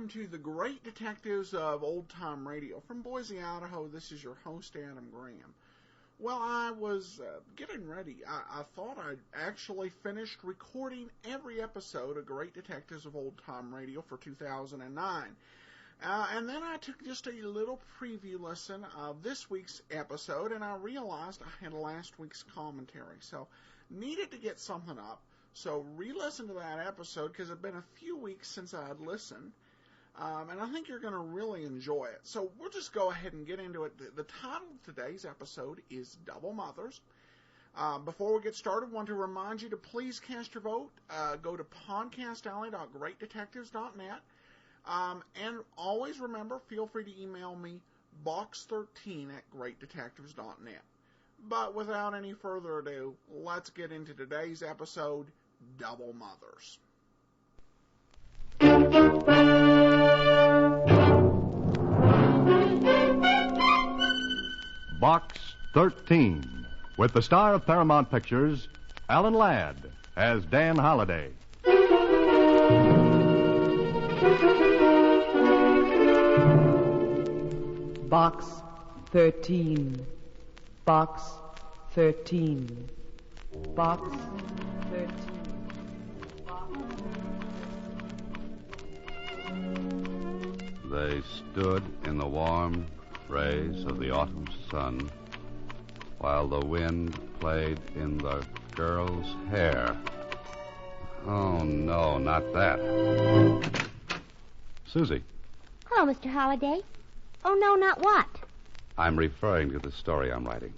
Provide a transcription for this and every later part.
welcome to the Great Detectives of Old Time Radio. From Boise, Idaho, this is your host, Adam Graham. Well, I was getting ready. I thought I'd actually finished recording every episode of Great Detectives of Old Time Radio for 2009. And then I took just a little preview listen of this week's episode, and I realized I had last week's commentary. So, needed to get something up. So, re-listen to that episode, because it's been a few weeks since I had listened. And I think you're going to really enjoy it. So, we'll just go ahead and get into it. The title of today's episode is Double Mothers. Before we get started, I want to remind you to please cast your vote. Go to podcastalley.greatdetectives.net. And always remember, feel free to email me, box13@greatdetectives.net. But without any further ado, let's get into today's episode, Double Mothers. Box 13, with the star of Paramount Pictures, Alan Ladd, as Dan Holliday. Box 13. Box 13. Box 13. They stood in the warm rays of the autumn sun while the wind played in the girl's hair. Oh, no, not that. Susie. Hello, Mr. Holliday. Oh, no, not what? I'm referring to the story I'm writing.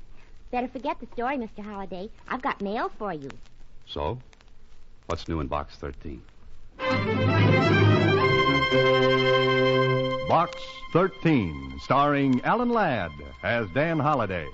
Better forget the story, Mr. Holliday. I've got mail for you. So? What's new in Box 13? Box 13, starring Alan Ladd as Dan Holliday.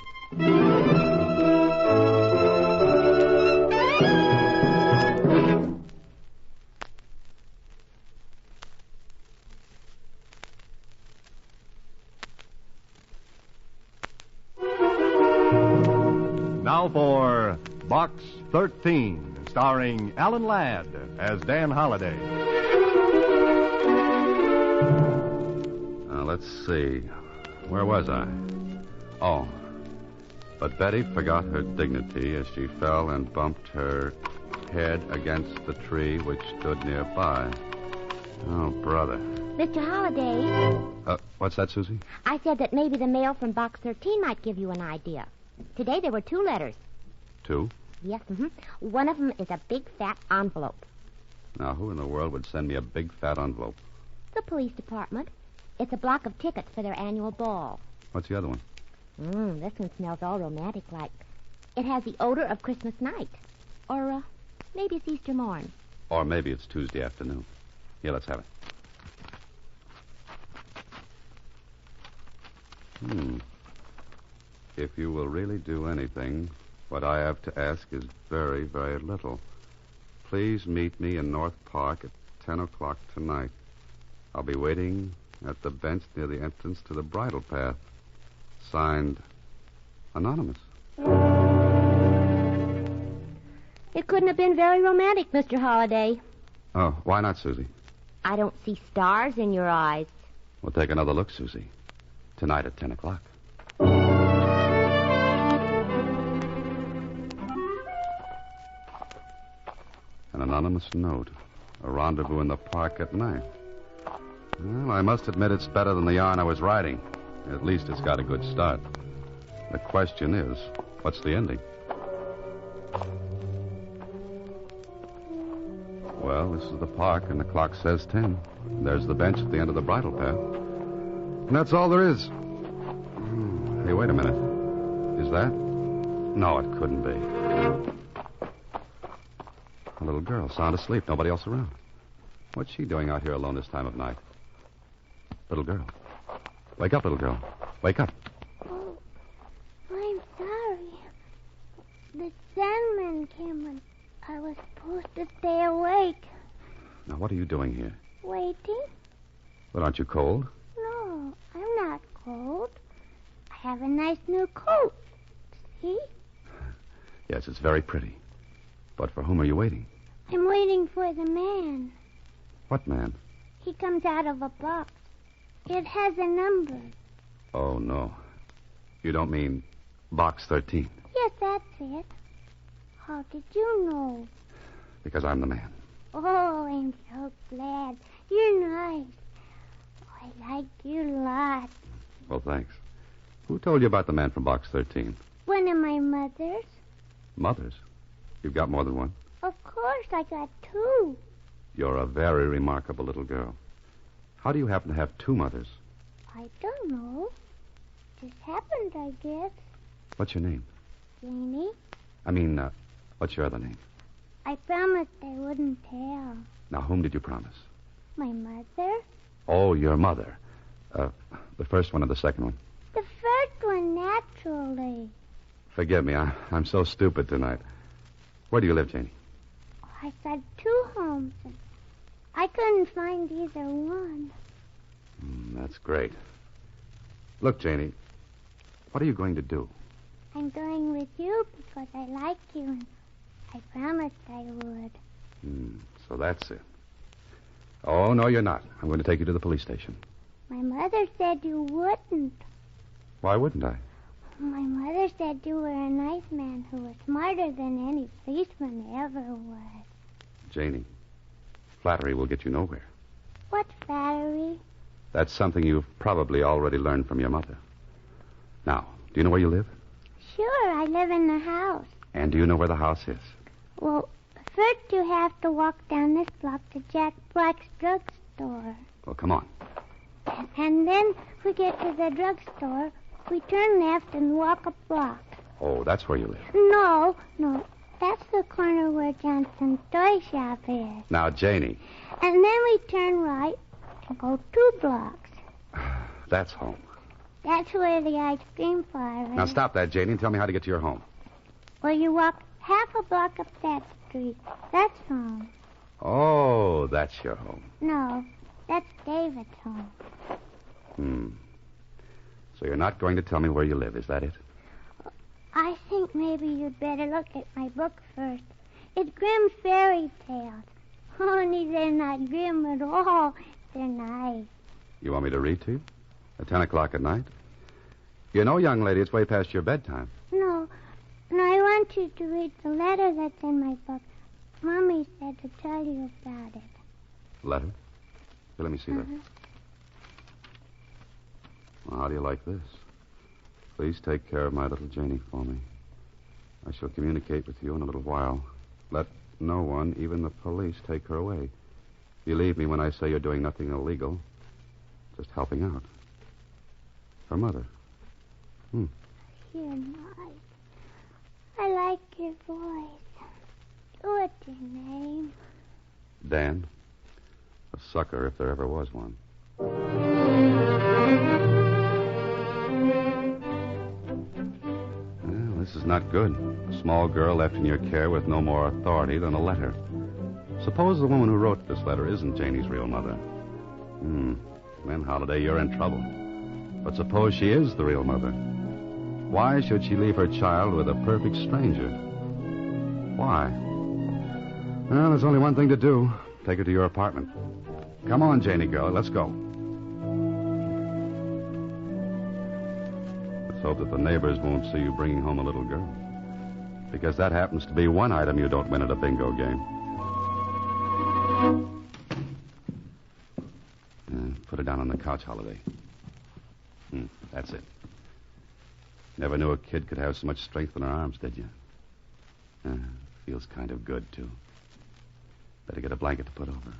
Now for Box 13, starring Alan Ladd as Dan Holliday. Let's see. Where was I? Oh. But Betty forgot her dignity as she fell and bumped her head against the tree which stood nearby. Oh, brother. Mr. Holliday. What's that, Susie? I said that maybe the mail from Box 13 might give you an idea. Today there were 2 letters. 2? Yes, One of them is a big, fat envelope. Now, who in the world would send me a big, fat envelope? The police department. It's a block of tickets for their annual ball. What's the other one? This one smells all romantic-like. It has the odor of Christmas night. Or, maybe it's Easter morn. Or maybe it's Tuesday afternoon. Here, let's have it. If you will really do anything, what I have to ask is very, very little. Please meet me in North Park at 10 o'clock tonight. I'll be waiting at the bench near the entrance to the bridle path. Signed, Anonymous. It couldn't have been very romantic, Mr. Holliday. Oh, why not, Susie? I don't see stars in your eyes. We'll take another look, Susie. Tonight at 10 o'clock. An anonymous note. A rendezvous in the park at night. Well, I must admit it's better than the yarn I was writing. At least it's got a good start. The question is, what's the ending? Well, this is the park, and the clock says 10. There's the bench at the end of the bridle path. And that's all there is. Hey, wait a minute. Is that? No, it couldn't be. A little girl, sound asleep, nobody else around. What's she doing out here alone this time of night? Little girl. Wake up, little girl. Wake up. Oh, I'm sorry. The Sandman came and I was supposed to stay awake. Now, what are you doing here? Waiting? But aren't you cold? No, I'm not cold. I have a nice new coat. See? Yes, it's very pretty. But for whom are you waiting? I'm waiting for the man. What man? He comes out of a box. It has a number. Oh, no. You don't mean Box 13? Yes, that's it. How did you know? Because I'm the man. Oh, I'm so glad. You're nice. Oh, I like you a lot. Well, thanks. Who told you about the man from Box 13? One of my mothers. Mothers? You've got more than one? Of course, I got two. You're a very remarkable little girl. How do you happen to have two mothers? I don't know. Just happened, I guess. What's your name? Janie, I mean, what's your other name? I promised I wouldn't tell. Now, whom did you promise? My mother? Oh, your mother. The first one or the second one? The first one, naturally. Forgive me, I'm so stupid tonight. Where do you live, Janie? I got two homes, and I couldn't find either one. That's great. Look, Janie, what are you going to do? I'm going with you because I like you, and I promised I would. So that's it. Oh, no, you're not. I'm going to take you to the police station. My mother said you wouldn't. Why wouldn't I? My mother said you were a nice man who was smarter than any policeman ever was. Janie, flattery will get you nowhere. What flattery? That's something you've probably already learned from your mother. Now, do you know where you live? Sure, I live in the house. And do you know where the house is? Well, first you have to walk down this block to Jack Black's drugstore. Well, come on. And then we get to the drugstore. We turn left and walk a block. Oh, that's where you live. No. That's the corner where Johnson's toy shop is. Now, Janie. And then we turn right and go 2 blocks. That's home. That's where the ice cream parlor is. Now, stop that, Janie, and tell me how to get to your home. Well, you walk half a block up that street. That's home. Oh, that's your home. No, that's David's home. So you're not going to tell me where you live, is that it? I think maybe you'd better look at my book first. It's Grimm's Fairy Tales. Only they're not grim at all. They're nice. You want me to read to you? At 10 o'clock at night? You know, young lady, it's way past your bedtime. No, I want you to read the letter that's in my book. Mommy said to tell you about it. Letter? Here, let me see that. Well, how do you like this? Please take care of my little Janie for me. I shall communicate with you in a little while. Let no one, even the police, take her away. Believe me when I say you're doing nothing illegal. Just helping out. Her mother. You're nice. I like your voice. What's your name? Dan. A sucker if there ever was one. Well, this is not good. A small girl left in your care with no more authority than a letter. Suppose the woman who wrote this letter isn't Janie's real mother. Then, Holiday, you're in trouble. But suppose she is the real mother. Why should she leave her child with a perfect stranger? Why? Well, there's only one thing to do. Take her to your apartment. Come on, Janie girl, let's go. Let's hope that the neighbors won't see you bringing home a little girl. Because that happens to be one item you don't win at a bingo game. Put her down on the couch, Holiday. That's it. Never knew a kid could have so much strength in her arms, did you? Feels kind of good, too. Better get a blanket to put over.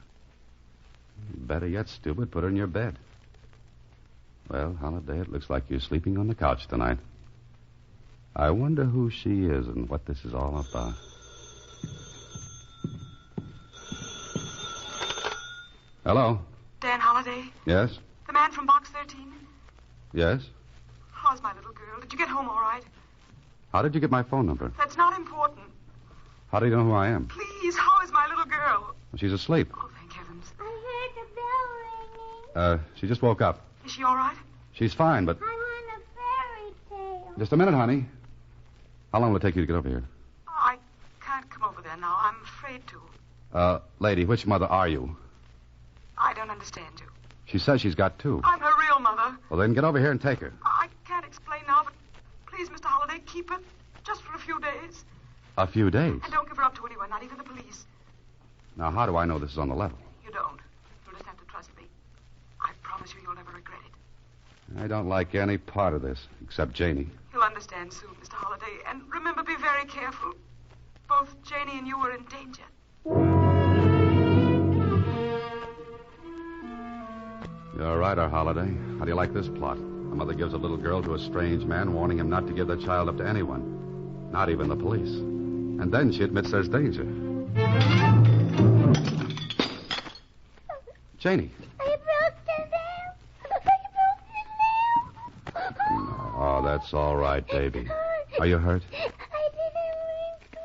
Better yet, stupid, put her in your bed. Well, Holiday, it looks like you're sleeping on the couch tonight. I wonder who she is and what this is all about. Hello? Dan Holliday? Yes? The man from Box 13? Yes? How's my little girl? Did you get home all right? How did you get my phone number? That's not important. How do you know who I am? Please, how is my little girl? She's asleep. Oh, thank heavens. I heard the bell ringing. She just woke up. Is she all right? She's fine, but... I want a fairy tale. Just a minute, honey. How long will it take you to get over here? I can't come over there now. I'm afraid to. Lady, which mother are you? I don't don't understand you. She says she's got two. I'm her real mother. Well, then get over here and take her. I can't explain now, but please, Mr. Holliday, keep her just for a few days. A few days. And don't give her up to anyone, not even the police. Now, how do I know this is on the level? You don't. You'll just have to trust me. I promise you you'll never regret it. I don't like any part of this, except Janie. You'll understand soon, Mr. Holliday. And remember, be very careful. Both Janie and you are in danger. You're right, our Holiday. How do you like this plot? A mother gives a little girl to a strange man, warning him not to give the child up to anyone, not even the police. And then she admits there's danger. Janie. I broke the lamp. I broke the lamp. Oh, that's all right, baby. Are you hurt? I didn't mean to.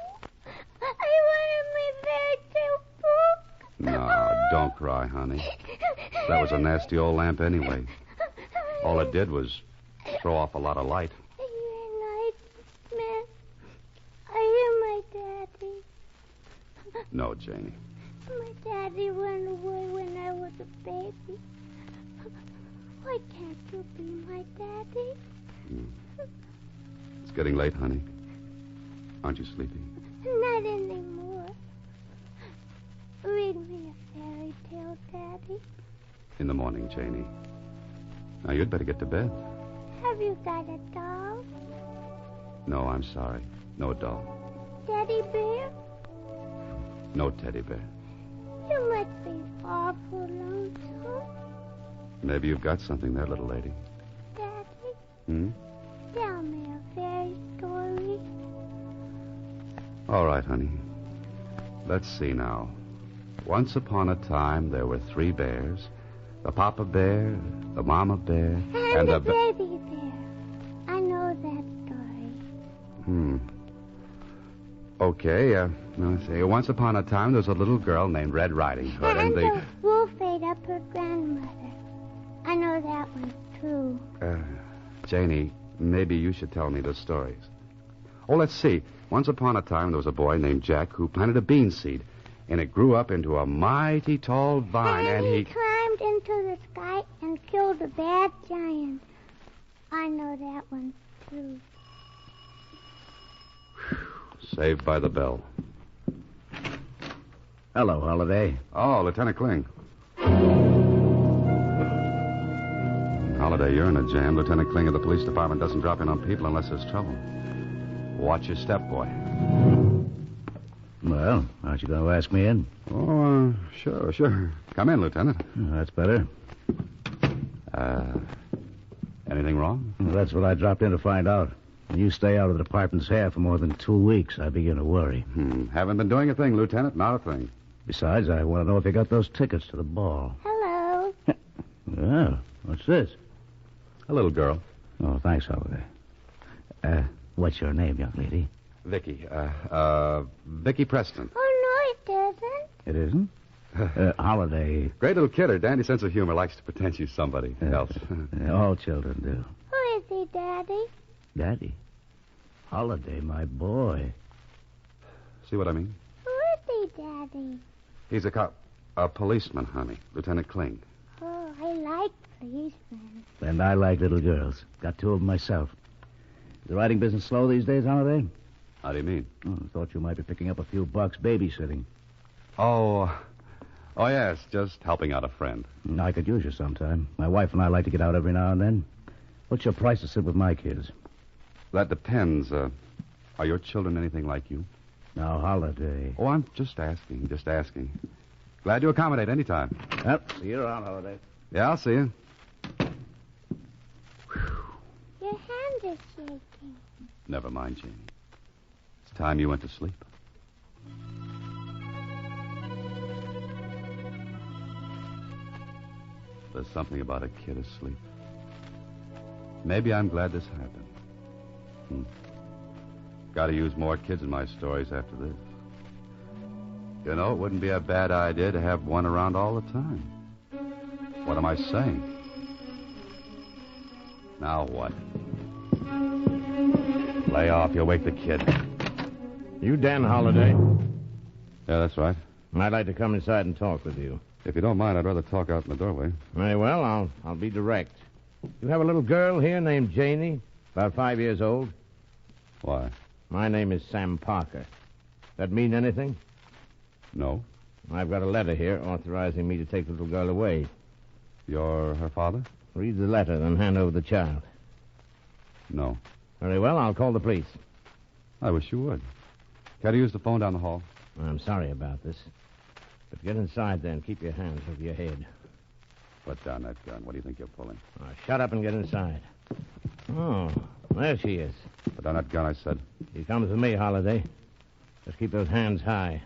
I wanted my bear to poop. No, don't cry, honey. That was a nasty old lamp anyway. All it did was throw off a lot of light. Are you a nightmare? Are you my daddy? No, Janie. My daddy went away when I was a baby. Why can't you be my daddy? It's getting late, honey. Aren't you sleepy? Not anymore. Read me a fairy tale, Daddy. In the morning, Janie. Now, you'd better get to bed. Have you got a doll? No, I'm sorry. No doll. Teddy bear? No teddy bear. You must be awful lonesome. Maybe you've got something there, little lady. Daddy, tell me a fairy story. All right, honey. Let's see now. Once upon a time, there were 3 bears. The papa bear, the mama bear, And the baby bear. I know that story. Okay, now let's see. Once upon a time, there was a little girl named Red Riding Hood, And the... the wolf ate up her grandmother. I know that one, too. Janie, maybe you should tell me the stories. Oh, let's see. Once upon a time, there was a boy named Jack who planted a bean seed, and it grew up into a mighty tall vine, and he climbed into the sky and killed a bad giant. I know that one, too. Saved by the bell. Hello, Holiday. Oh, Lieutenant Kling. Holiday, you're in a jam. Lieutenant Kling of the police department doesn't drop in on people unless there's trouble. Watch your step, boy. Well, aren't you going to ask me in? Oh, sure. Come in, Lieutenant. That's better. Anything wrong? Well, that's what I dropped in to find out. When you stay out of the department's hair for more than 2 weeks, I begin to worry. Haven't been doing a thing, Lieutenant. Not a thing. Besides, I want to know if you got those tickets to the ball. Hello. Well, what's this? A little girl. Oh, thanks, Holiday. What's your name, young lady? Vicky. Vicky Preston. Oh, no, it isn't. It isn't? Holiday. Great little kid. Her dandy sense of humor likes to pretend she's somebody else. All children do. Who is he, Daddy? Daddy. Holiday, my boy. See what I mean? Who is he, Daddy? He's a cop. A policeman, honey. Lieutenant Kling. Oh, I like policemen. And I like little girls. Got 2 of them myself. Is the writing business slow these days, Holiday? How do you mean? Oh, I thought you might be picking up a few bucks babysitting. Oh, yes. Just helping out a friend. I could use you sometime. My wife and I like to get out every now and then. What's your price to sit with my kids? That depends. Are your children anything like you? Now, Holiday. Oh, I'm just asking. Glad to accommodate any time. Yep. See you around, Holiday. Yeah, I'll see you. Your hands are shaking. Never mind, Janie. It's time you went to sleep. There's something about a kid asleep. Maybe I'm glad this happened. Got to use more kids in my stories after this. You know, it wouldn't be a bad idea to have one around all the time. What am I saying? Now what? Lay off. You'll wake the kid. You Dan Holliday? Yeah, that's right. I'd like to come inside and talk with you. If you don't mind, I'd rather talk out in the doorway. Very well, I'll be direct. You have a little girl here named Janie, about 5 years old. Why? My name is Sam Parker. That mean anything? No. I've got a letter here authorizing me to take the little girl away. You're her father? Read the letter, then hand over the child. No. Very well, I'll call the police. I wish you would. Can I use the phone down the hall? I'm sorry about this. But get inside there and keep your hands over your head. Put down that gun. What do you think you're pulling? Shut up and get inside. Oh, there she is. Put down that gun, I said. She comes with me, Holiday. Just keep those hands high.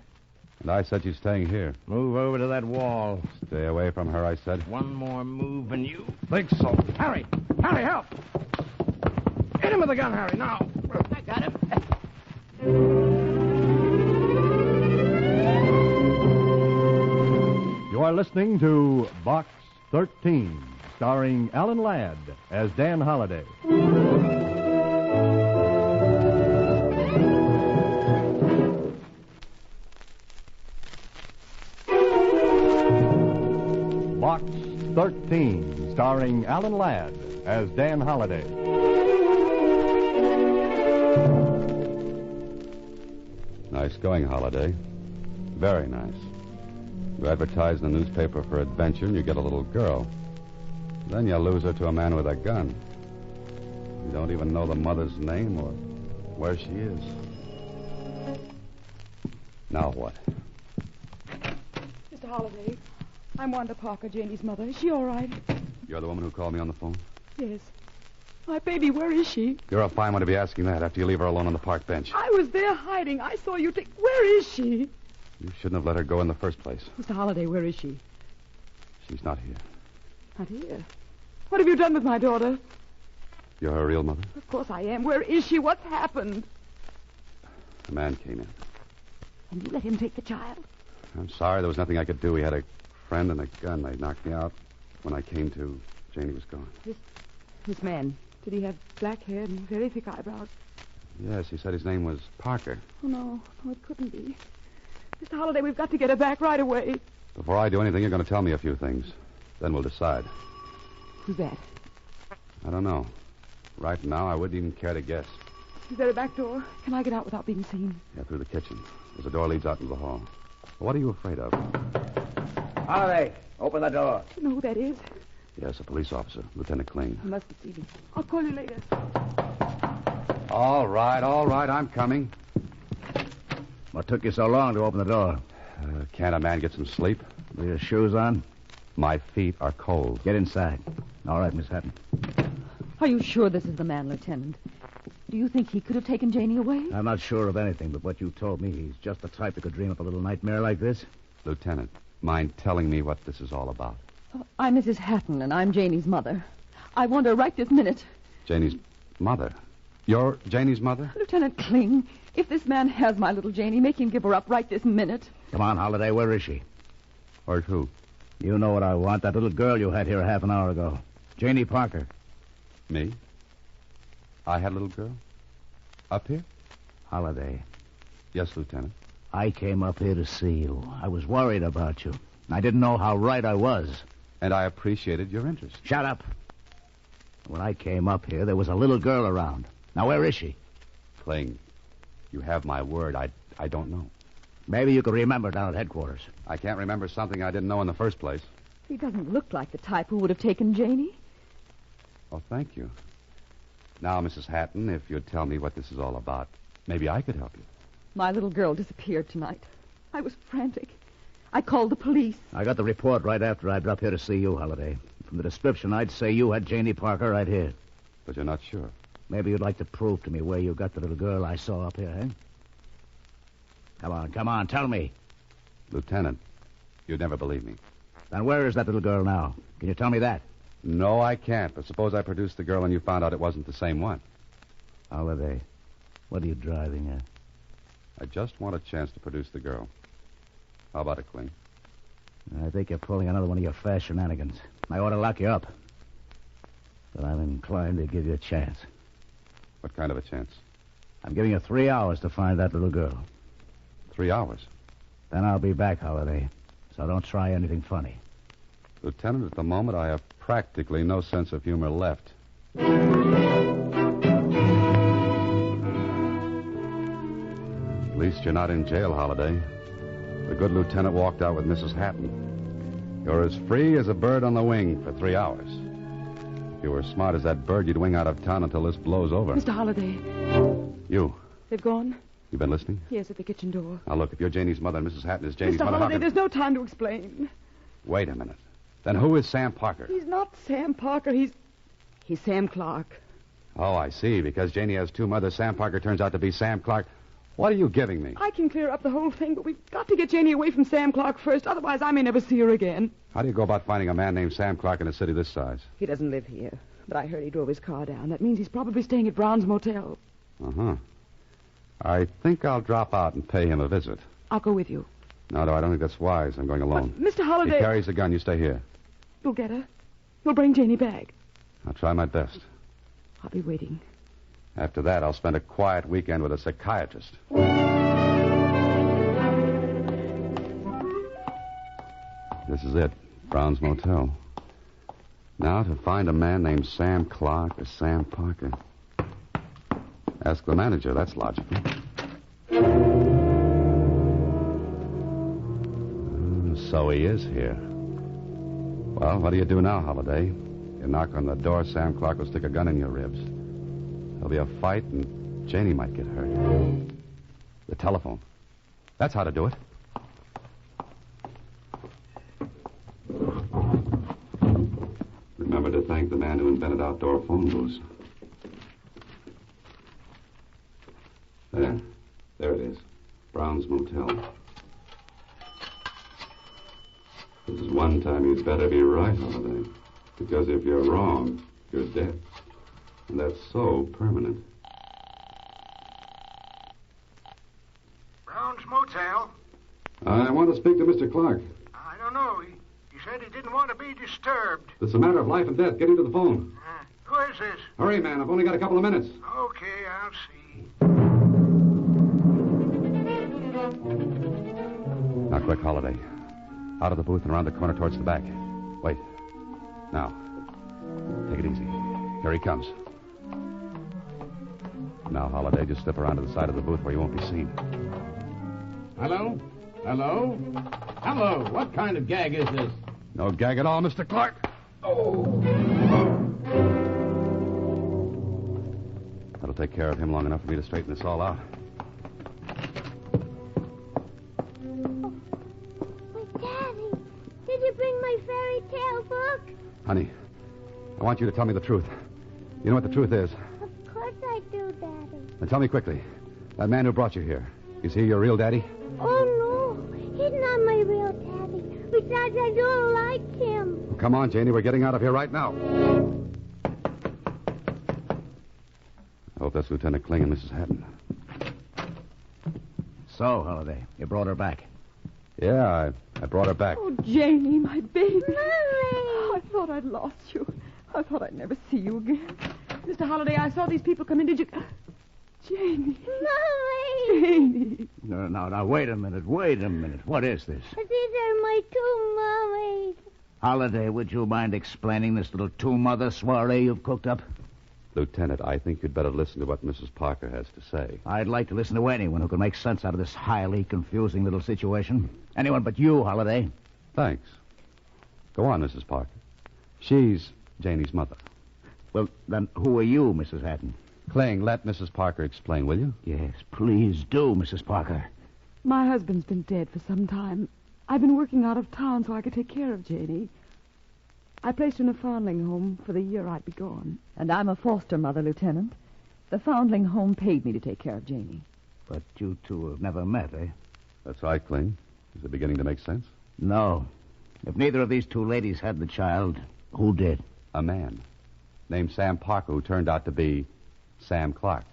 And I said she's staying here. Move over to that wall. Stay away from her, I said. One more move and you... Think so. Harry! Harry, help! Hit him with the gun, Harry, now. I got him. You are listening to Box 13, starring Alan Ladd as Dan Holliday. Box 13, starring Alan Ladd as Dan Holliday. Nice going, Holiday. Very nice. You advertise in the newspaper for adventure, and you get a little girl. Then you lose her to a man with a gun. You don't even know the mother's name or where she is. Now what? Mr. Holliday, I'm Wanda Parker, Janie's mother. Is she all right? You're the woman who called me on the phone? Yes. My baby, where is she? You're a fine one to be asking that after you leave her alone on the park bench. I was there hiding. I saw you take... Where is she? You shouldn't have let her go in the first place. Mr. Holliday, where is she? She's not here. Not here. What have you done with my daughter? You're her real mother? Of course I am. Where is she? What's happened? A man came in. And you let him take the child? I'm sorry. There was nothing I could do. He had a friend and a gun. They knocked me out. When I came to, Janie was gone. This man, did he have black hair and very thick eyebrows? Yes, he said his name was Parker. Oh, no, it couldn't be. Mr. Holliday, we've got to get her back right away. Before I do anything, you're going to tell me a few things. Then we'll decide. Who's that? I don't know. Right now, I wouldn't even care to guess. Is there a back door? Can I get out without being seen? Yeah, through the kitchen. There's a door leads out into the hall. What are you afraid of? Holiday, open the door. Do you know who that is? Yes, a police officer, Lieutenant Kling. I must have seen him. I'll call you later. All right, I'm coming. What took you so long to open the door? Can't a man get some sleep? With your shoes on? My feet are cold. Get inside. All right, Miss Hatton. Are you sure this is the man, Lieutenant? Do you think he could have taken Janie away? I'm not sure of anything, but what you told me, he's just the type that could dream up a little nightmare like this. Lieutenant, mind telling me what this is all about? I'm Mrs. Hatton, and I'm Janie's mother. I want her right this minute. Janie's mother? You're Janie's mother? Lieutenant Kling, if this man has my little Janie, make him give her up right this minute. Come on, Holiday, where is she? Or who? You know what I want, that little girl you had here half an hour ago. Janie Parker. Me? I had a little girl? Up here? Holiday. Yes, Lieutenant. I came up here to see you. I was worried about you. I didn't know how right I was. And I appreciated your interest. Shut up. When I came up here, there was a little girl around. Now, where is she? Kling, you have my word. I don't know. Maybe you could remember down at headquarters. I can't remember something I didn't know in the first place. He doesn't look like the type who would have taken Janie. Oh, thank you. Now, Mrs. Hatton, if you'd tell me what this is all about, maybe I could help you. My little girl disappeared tonight. I was frantic. I called the police. I got the report right after I dropped here to see you, Holiday. From the description, I'd say you had Janie Parker right here. But you're not sure. Maybe you'd like to prove to me where you got the little girl I saw up here, eh? Come on, tell me. Lieutenant, you'd never believe me. Then where is that little girl now? Can you tell me that? No, I can't. But suppose I produced the girl and you found out it wasn't the same one. Holiday, what are you driving at? I just want a chance to produce the girl. How about it, Kling? I think you're pulling another one of your fast shenanigans. I ought to lock you up. But I'm inclined to give you a chance. What kind of a chance? I'm giving you 3 hours to find that little girl. 3 hours? Then I'll be back, Holiday. So don't try anything funny. Lieutenant, at the moment, I have practically no sense of humor left. At least you're not in jail, Holiday. The good lieutenant walked out with Mrs. Hatton. You're as free as a bird on the wing for 3 hours. If you were as smart as that bird, you'd wing out of town until this blows over. Mr. Holliday. You. They've gone? You been listening? Yes, at the kitchen door. Now, look, if you're Janie's mother and Mrs. Hatton is Janie's Mr. mother... Holliday, there's no time to explain. Wait a minute. Then who is Sam Parker? He's not Sam Parker. He's Sam Clark. Oh, I see. Because Janie has two mothers, Sam Parker turns out to be Sam Clark. What are you giving me? I can clear up the whole thing, but we've got to get Janie away from Sam Clark first. Otherwise, I may never see her again. How do you go about finding a man named Sam Clark in a city this size? He doesn't live here, but I heard he drove his car down. That means he's probably staying at Brown's Motel. Uh-huh. I think I'll drop out and pay him a visit. I'll go with you. No, I don't think that's wise. I'm going alone. But, Mr. Holliday... He carries a gun. You stay here. You'll get her. You'll bring Janie back. I'll try my best. I'll be waiting. After that, I'll spend a quiet weekend with a psychiatrist. This is it. Brown's Motel. Now to find a man named Sam Clark or Sam Parker. Ask the manager. That's logical. So he is here. Well, what do you do now, Holiday? You knock on the door, Sam Clark will stick a gun in your ribs. There'll be a fight, and Janie might get hurt. The telephone. That's how to do it. Remember to thank the man who invented outdoor phone booths. There it is. Brown's Motel. This is one time you'd better be right, Holiday. Because if you're wrong, you're dead. And that's so permanent. Brown's Motel? I want to speak to Mr. Clark. I don't know. He said he didn't want to be disturbed. It's a matter of life and death. Get into the phone. Who is this? Hurry, man. I've only got a couple of minutes. Okay, I'll see. Now, quick, Holiday. Out of the booth and around the corner towards the back. Wait. Now. Take it easy. Here he comes. Now, Holiday, just slip around to the side of the booth where you won't be seen. Hello? Hello? Hello? What kind of gag is this? No gag at all, Mr. Clark. Oh. That'll take care of him long enough for me to straighten this all out. Did you bring my fairy tale book? Honey, I want you to tell me the truth. You know what the truth is? Of course I do, Daddy. Then tell me quickly. That man who brought you here, is he your real daddy? Oh, no. He's not my real daddy. Besides, I don't like him. Well, come on, Janie. We're getting out of here right now. I hope that's Lieutenant Kling and Mrs. Hatton. So, Holiday, you brought her back. Yeah, I brought her back. Oh, Janie, my baby. Mommy! I thought I'd lost you. I thought I'd never see you again. Mr. Holliday, I saw these people come in. Did you... Janie. Mommy! Janie. No, wait a minute. What is this? These are my two mummies. Holiday, would you mind explaining this little two-mother soiree you've cooked up? Lieutenant, I think you'd better listen to what Mrs. Parker has to say. I'd like to listen to anyone who can make sense out of this highly confusing little situation. Anyone but you, Holiday. Thanks. Go on, Mrs. Parker. She's Janie's mother. Well, then who are you, Mrs. Hatton? Kling, let Mrs. Parker explain, will you? Yes, please do, Mrs. Parker. My husband's been dead for some time. I've been working out of town so I could take care of Janie. I placed her in a foundling home for the year I'd be gone. And I'm a foster mother, Lieutenant. The foundling home paid me to take care of Janie. But you two have never met, eh? That's right, Kling. Is it beginning to make sense? No. If neither of these two ladies had the child, who did? A man named Sam Parker who turned out to be Sam Clark.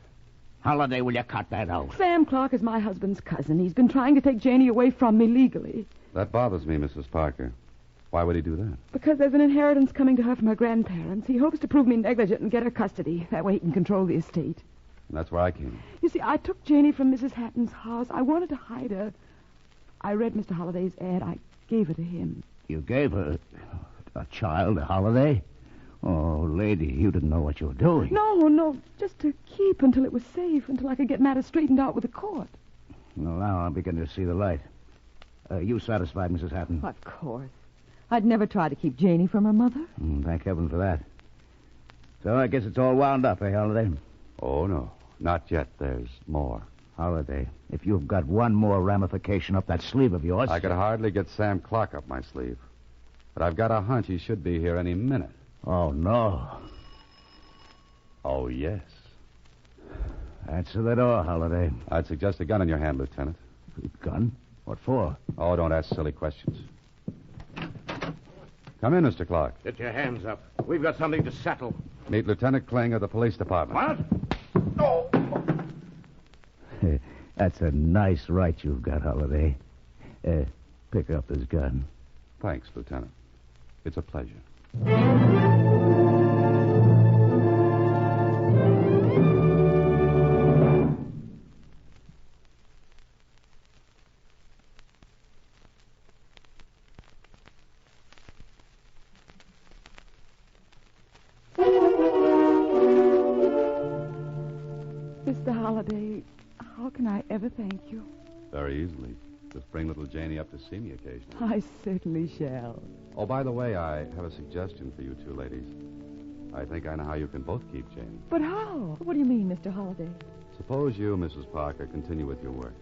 Holiday, will you cut that out? Sam Clark is my husband's cousin. He's been trying to take Janie away from me legally. That bothers me, Mrs. Parker. Why would he do that? Because there's an inheritance coming to her from her grandparents. He hopes to prove me negligent and get her custody. That way he can control the estate. And that's where I came. You see, I took Janie from Mrs. Hatton's house. I wanted to hide her. I read Mr. Holliday's ad. I gave her to him. You gave her a child a holiday? Oh, lady, you didn't know what you were doing. No, just to keep until it was safe, until I could get matters straightened out with the court. Well, now I'm beginning to see the light. You satisfied, Mrs. Hatton? Of course. I'd never try to keep Janie from her mother. Thank heaven for that. So I guess it's all wound up, eh, Holiday? Oh, no. Not yet. There's more. Holiday, if you've got one more ramification up that sleeve of yours... I could hardly get Sam Clark up my sleeve. But I've got a hunch he should be here any minute. Oh, no. Oh, yes. Answer the door, Holiday. I'd suggest a gun in your hand, Lieutenant. Gun? What for? Oh, don't ask silly questions. Come in, Mr. Clark. Get your hands up. We've got something to settle. Meet Lieutenant Kling of the police department. What? Oh! That's a nice right you've got, Holiday. Pick up his gun. Thanks, Lieutenant. It's a pleasure. Mr. Holliday, how can I ever thank you? Very easily. Just bring little Janie up to see me occasionally. I certainly shall. Oh, by the way, I have a suggestion for you two ladies. I think I know how you can both keep Janie. But how? What do you mean, Mr. Holliday? Suppose you, Mrs. Parker, continue with your work.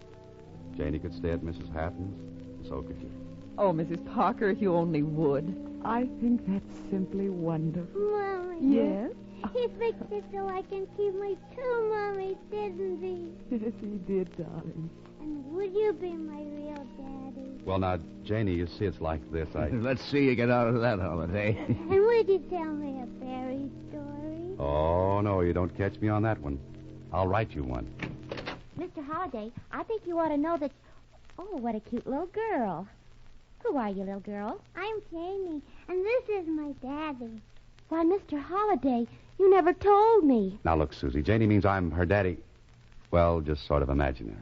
Janie could stay at Mrs. Hatton's, and so could you. Oh, Mrs. Parker, if you only would. I think that's simply wonderful. Mommy. Yes? He fixed it so I can keep my two mummies, didn't he? Yes, he did, darling. And would you be my real daddy? Well, now, Janie, you see, it's like this. Let's see you get out of that, Holiday. And would you tell me a fairy story? Oh, no, you don't catch me on that one. I'll write you one. Mr. Holliday, I think you ought to know that... Oh, what a cute little girl. Who are you, little girl? I'm Janie, and this is my daddy. Why, Mr. Holliday, you never told me. Now, look, Susie, Janie means I'm her daddy. Well, just sort of imaginary.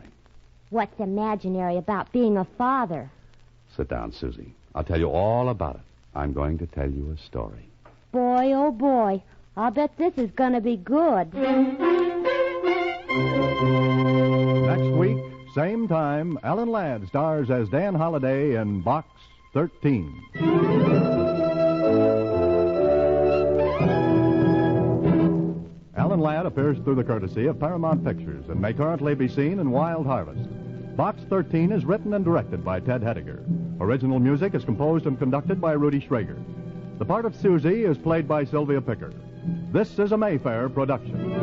What's imaginary about being a father? Sit down, Susie. I'll tell you all about it. I'm going to tell you a story. Boy, oh boy, I'll bet this is going to be good. Next week, same time, Alan Ladd stars as Dan Holliday in Box 13. Alan Ladd appears through the courtesy of Paramount Pictures and may currently be seen in Wild Harvest. Box 13 is written and directed by Ted Hediger. Original music is composed and conducted by Rudy Schrager. The part of Susie is played by Sylvia Picker. This is a Mayfair production.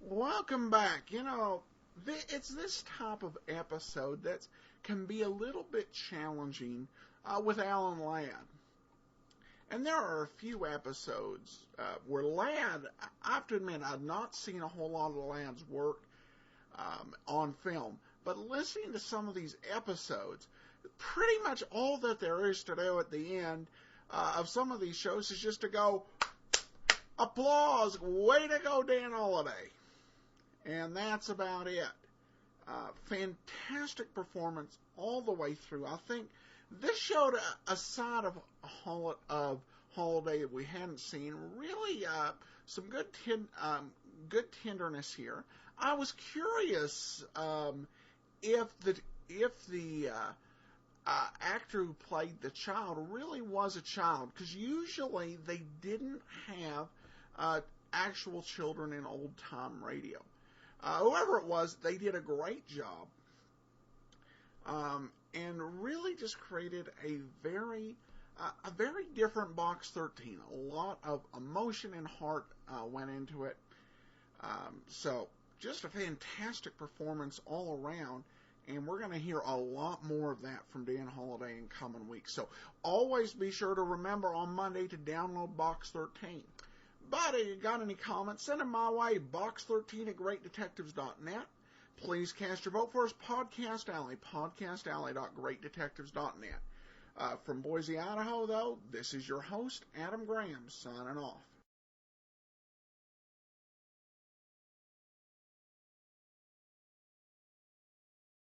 Welcome back. You know, it's this type of episode that can be a little bit challenging with Alan Ladd. And there are a few episodes where Ladd, I have to admit, I've not seen a whole lot of Ladd's work on film. But listening to some of these episodes, pretty much all that there is to do at the end of some of these shows is just to go, applause, way to go, Dan Holliday. And that's about it. Fantastic performance all the way through. I think this showed a side of Holliday that we hadn't seen. Really, some good tenderness here. I was curious if the actor who played the child really was a child, because usually they didn't have actual children in old-time radio. Whoever it was, they did a great job, and really just created a very different Box 13. A lot of emotion and heart went into it. So just a fantastic performance all around, and we're going to hear a lot more of that from Dan Holliday in coming weeks. So always be sure to remember on Monday to download Box 13. But if you got any comments, send them my way, box13@greatdetectives.net. Please cast your vote for us, Podcast Alley, podcastalley.greatdetectives.net. From Boise, Idaho, though, this is your host, Adam Graham, signing off.